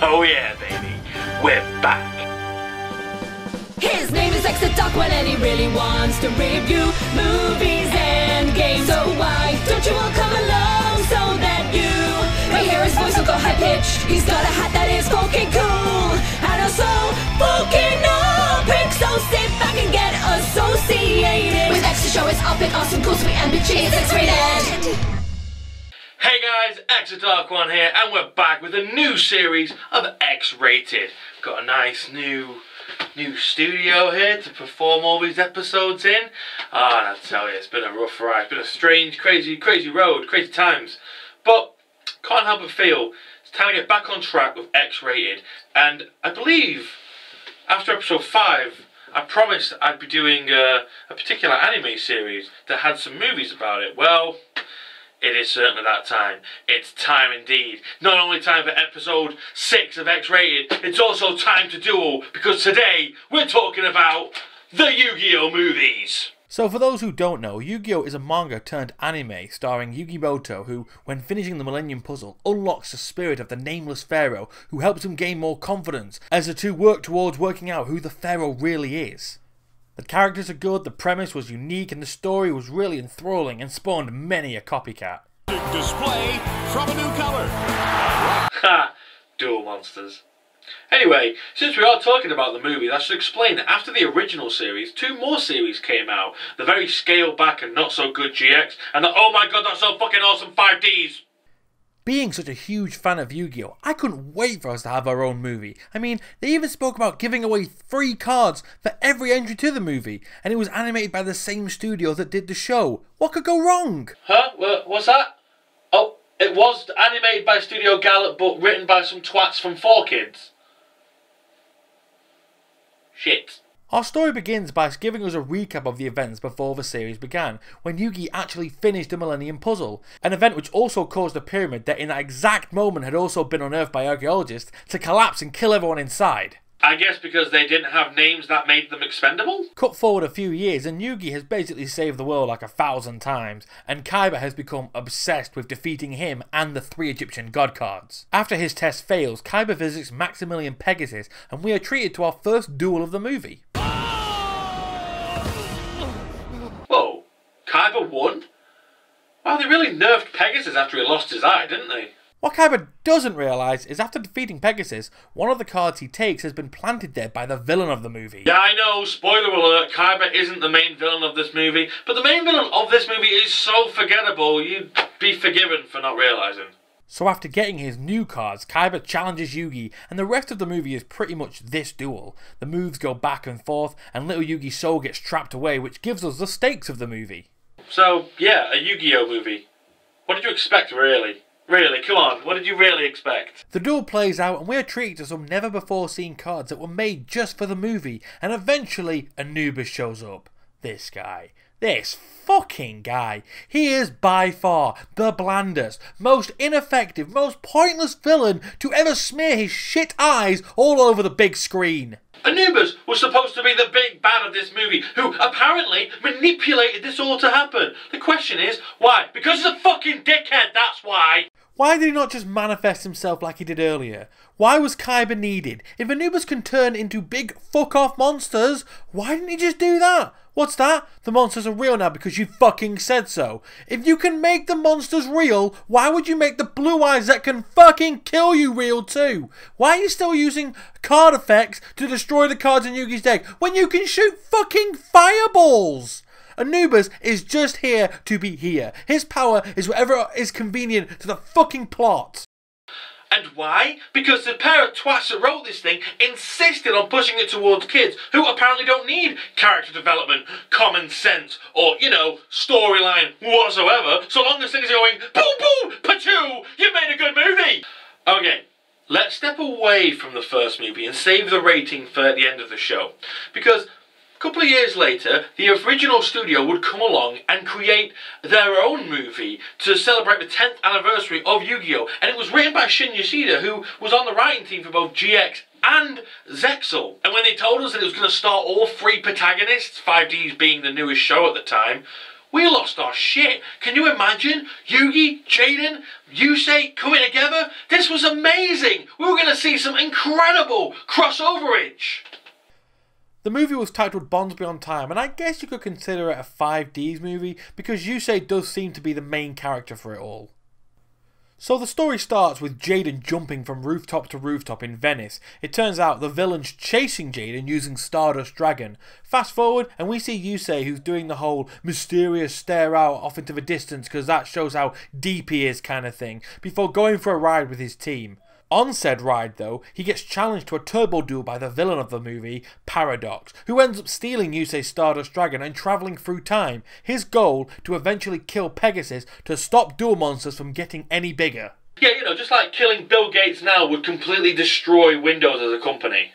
Oh yeah, baby, we're back. His name is xthedarkone and he really wants to review movies and games. So why don't you all come along so that you may hear his voice will go high pitched. He's got a hat that is fucking cool and also fucking epic. So sit back and get associated with X to show his epic, awesome, cool, sweet, and bitchy. It's X-rated. Hey guys, xthedarkone here, and we're back with a new series of X-rated. Got a nice new studio here to perform all these episodes in. And I tell you, it's been a rough ride. It's been a strange, crazy road, crazy times. But can't help but feel it's time to get back on track with X-rated. And I believe after episode 5, I promised I'd be doing a particular anime series that had some movies about it. Well, it is certainly that time. It's time indeed. Not only time for episode 6 of X-rated, it's also time to duel, because today we're talking about the Yu-Gi-Oh movies. So for those who don't know, Yu-Gi-Oh is a manga turned anime starring Yugi Muto, who, when finishing the Millennium Puzzle, unlocks the spirit of the nameless pharaoh, who helps him gain more confidence as the two work towards working out who the pharaoh really is. The characters are good, the premise was unique, and the story was really enthralling and spawned many a copycat. Display from a new color. Ha! Duel monsters. Anyway, since we are talking about the movies, I should explain that after the original series, 2 more series came out. The very scaled back and not so good GX, and the oh my god that's so fucking awesome 5Ds! Being such a huge fan of Yu-Gi-Oh, I couldn't wait for us to have our own movie. I mean, they even spoke about giving away free cards for every entry to the movie, and it was animated by the same studio that did the show. What could go wrong? Huh? What's that? Oh, it was animated by Studio Gallop, but written by some twats from 4Kids. Shit. Our story begins by giving us a recap of the events before the series began, when Yugi actually finished the Millennium Puzzle, an event which also caused the pyramid that in that exact moment had also been unearthed by archaeologists to collapse and kill everyone inside. I guess because they didn't have names that made them expendable? Cut forward a few years and Yugi has basically saved the world like 1,000 times, and Kaiba has become obsessed with defeating him and the 3 Egyptian god cards. After his test fails, Kaiba visits Maximilian Pegasus and we are treated to our first duel of the movie. Whoa, Kaiba won? Wow, they really nerfed Pegasus after he lost his eye, didn't they? What Kaiba doesn't realise is after defeating Pegasus, one of the cards he takes has been planted there by the villain of the movie. Yeah, I know, spoiler alert, Kaiba isn't the main villain of this movie, but the main villain of this movie is so forgettable, you'd be forgiven for not realising. So after getting his new cards, Kaiba challenges Yugi, and the rest of the movie is pretty much this duel. The moves go back and forth, and little Yugi's soul gets trapped away, which gives us the stakes of the movie. So, yeah, a Yu-Gi-Oh movie. What did you expect, really? Really, come on, what did you really expect? The duel plays out and we are treated to some never before seen cards that were made just for the movie, and eventually Anubis shows up. This guy. This fucking guy. He is by far the blandest, most ineffective, most pointless villain to ever smear his shit eyes all over the big screen. Anubis was supposed to be the big bad of this movie, who apparently manipulated this all to happen. The question is, why? Because he's a fucking dickhead, that's why! Why did he not just manifest himself like he did earlier? Why was Kaiba needed? If Anubis can turn into big fuck-off monsters, why didn't he just do that? What's that? The monsters are real now because you fucking said so. If you can make the monsters real, why would you make the blue eyes that can fucking kill you real too? Why are you still using card effects to destroy the cards in Yugi's deck when you can shoot fucking fireballs? Anubis is just here to be here. His power is whatever is convenient to the fucking plot. And why? Because the pair of twats that wrote this thing insisted on pushing it towards kids who apparently don't need character development, common sense, or, you know, storyline whatsoever, so long as things are going boom boom, pachoo, you made a good movie! Okay, let's step away from the first movie and save the rating for the end of the show. Because a couple of years later, the original studio would come along and create their own movie to celebrate the 10th anniversary of Yu-Gi-Oh! And it was written by Shin Yoshida, who was on the writing team for both GX and Zexal. And when they told us that it was going to star all 3 protagonists, 5Ds being the newest show at the time, We lost our shit. Can you imagine? Yugi, Jaden, Yusei coming together? This was amazing. We were going to see some incredible crossoverage. The movie was titled Bonds Beyond Time, and I guess you could consider it a 5Ds movie because Yusei does seem to be the main character for it all. So the story starts with Jaden jumping from rooftop to rooftop in Venice. It turns out the villain's chasing Jaden using Stardust Dragon. Fast forward and we see Yusei, who's doing the whole mysterious stare out off into the distance because that shows how deep he is kind of thing, before going for a ride with his team. On said ride though, he gets challenged to a turbo duel by the villain of the movie, Paradox, who ends up stealing Yusei's Stardust Dragon and travelling through time, his goal to eventually kill Pegasus to stop duel monsters from getting any bigger. Yeah, you know, just like killing Bill Gates now would completely destroy Windows as a company.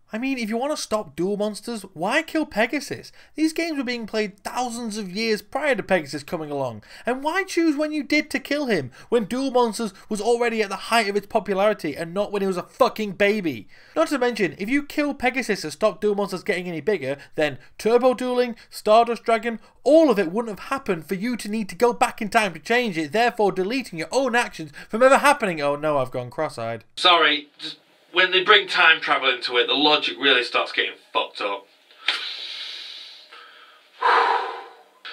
I mean, if you want to stop duel monsters, why kill Pegasus? These games were being played thousands of years prior to Pegasus coming along. And why choose when you did to kill him, when Duel Monsters was already at the height of its popularity and not when he was a fucking baby? Not to mention, if you kill Pegasus to stop Duel Monsters getting any bigger, then turbo dueling, Stardust Dragon, all of it wouldn't have happened for you to need to go back in time to change it, therefore deleting your own actions from ever happening. Oh no, I've gone cross-eyed. Sorry, just... when they bring time travel into it, the logic really starts getting fucked up.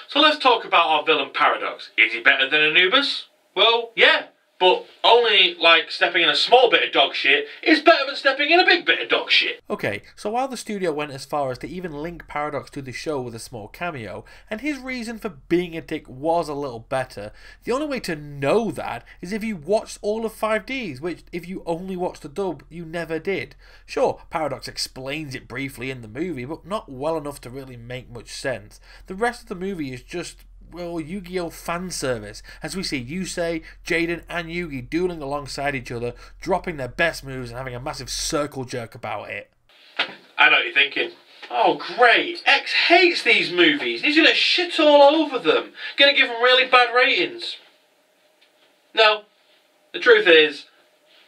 So let's talk about our villain Paradox. Is he better than Anubis? Well, yeah. But only, like, stepping in a small bit of dog shit is better than stepping in a big bit of dog shit. Okay, so while the studio went as far as to even link Paradox to the show with a small cameo, and his reason for being a dick was a little better, the only way to know that is if you watched all of 5Ds, which, if you only watched the dub, you never did. Sure, Paradox explains it briefly in the movie, but not well enough to really make much sense. The rest of the movie is just... well, Yu-Gi-Oh! Fan service, as we see Yusei, Jaden and Yugi dueling alongside each other, dropping their best moves and having a massive circle jerk about it. I know what you're thinking. Oh great, X hates these movies. He's gonna shit all over them. Gonna give them really bad ratings. No, the truth is,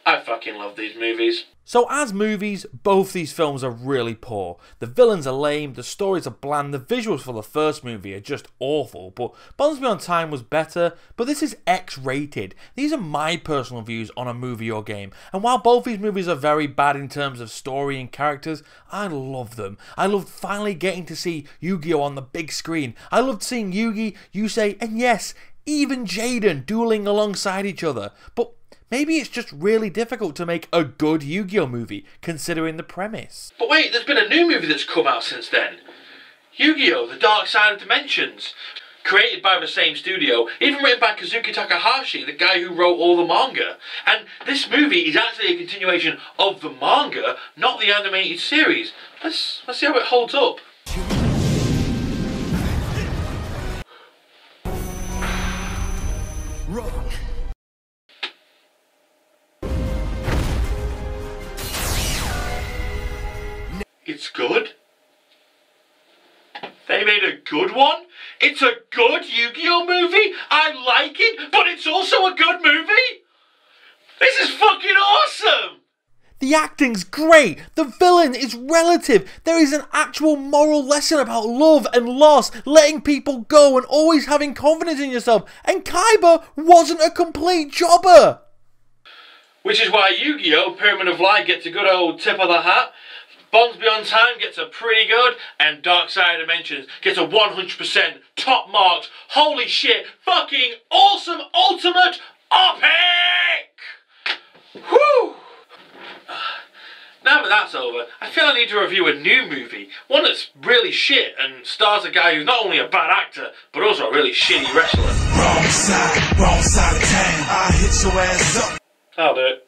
I fucking love these movies. So as movies, both these films are really poor. The villains are lame, the stories are bland, the visuals for the first movie are just awful, but Bonds Beyond Time was better, but this is X-rated. These are my personal views on a movie or game, and while both these movies are very bad in terms of story and characters, I love them. I loved finally getting to see Yu-Gi-Oh! On the big screen. I loved seeing Yugi, Yusei, and yes, even Jaden dueling alongside each other, but maybe it's just really difficult to make a good Yu-Gi-Oh! Movie, considering the premise. But wait, there's been a new movie that's come out since then. Yu-Gi-Oh! The Dark Side of Dimensions. Created by the same studio, even written by Kazuki Takahashi, the guy who wrote all the manga. And this movie is actually a continuation of the manga, not the animated series. Let's see how it holds up. Wrong. It's good? They made a good one? It's a good Yu-Gi-Oh! Movie? I like it, but it's also a good movie? This is fucking awesome! The acting's great, the villain is relative, there is an actual moral lesson about love and loss, letting people go and always having confidence in yourself, and Kaiba wasn't a complete jobber! Which is why Yu-Gi-Oh! Pyramid of Light gets a good old tip of the hat, Bonds Beyond Time gets a pretty good, and Dark Side of Dimensions gets a 100% top marked, holy shit, fucking awesome, ultimate, epic! Whew! Now that that's over, I feel I need to review a new movie, one that's really shit and stars a guy who's not only a bad actor, but also a really shitty wrestler. Wrong side of town. I hit your ass up. I'll do it.